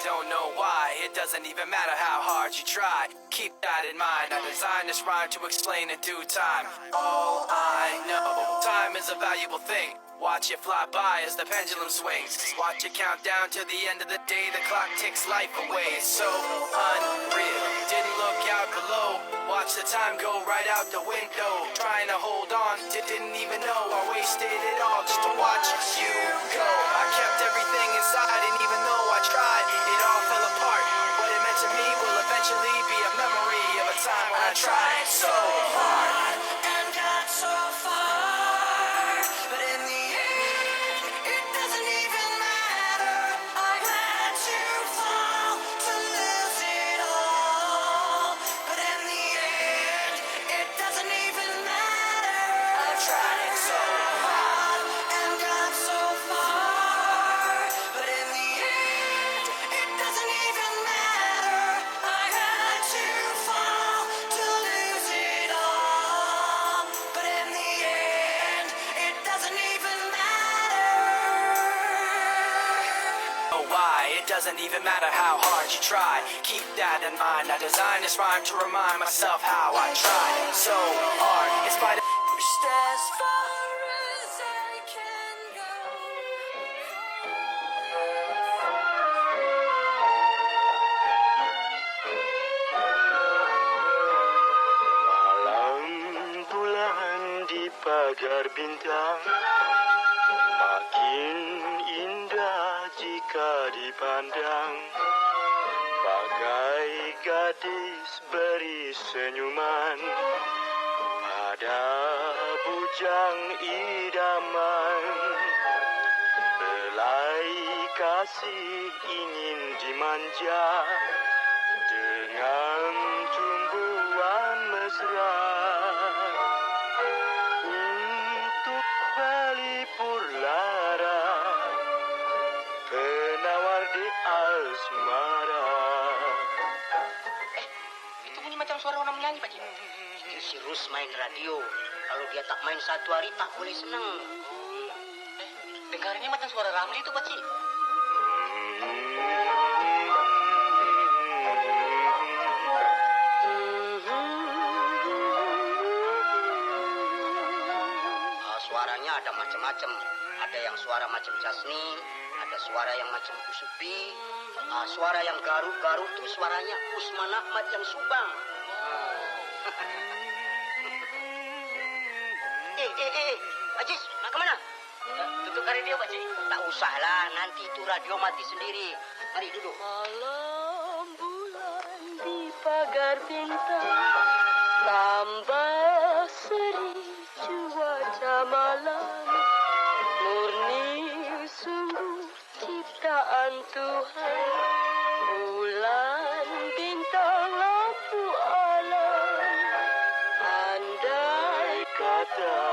don't know why. It doesn't even matter how hard you try. Keep that in mind. I designed this rhyme to explain in due time. All I know, time is a valuable thing. Watch it fly by as the pendulum swings. Watch it count down to the end of the day. The clock ticks life away. It's so unreal. Didn't look out below. Watch the time go right out the window. Trying to hold on, didn't even know I wasted it all just to watch you go. I kept everything inside, and even though I tried, it all fell apart. What it meant to me will eventually be a memory of a time when I tried so hard and got so far. But in the end, it doesn't even matter. I had to fall to lose it all. But in the end, it doesn't even matter. I tried so hard and got so far. But in the end, it doesn't even matter. I had to fall to lose it all. But in the end, it doesn't even matter. Oh, why? It doesn't even matter how hard you try. Keep that in mind. I designed this rhyme to remind myself how I tried so hard. In spite of pushed as far as I can go. Malam bulan di pagar bintang makin indah jika dipandang. Bagai gadis beri senyuman pada bujang idaman. Belai kasih ingin dimanja dengan tumbuhan mesra. Untuk pelipur lara penawar di asmara. Itu bunyi macam suara orang menyanyi, Pak Cik. Itu si Rus main radio. Kalau dia tak main satu hari, tak boleh senang. Dengarnya macam suara Ramlee itu, Pak Cik. Suaranya ada macam-macam. Ada yang suara macam Jasni, ada suara yang macam Usupi, suara yang garuk-garuk itu suaranya Usman Ahmad yang Subang. Ajis, nak ke mana? Tutup radio, Pak Cik. Tak usahlah, nanti itu radio mati sendiri. Mari duduk. Malam bulan di pagar bintang, tambah seri cuaca malam. Murni sungguh ciptaan Tuhan, bulan bintang lampu alam. Andai Kata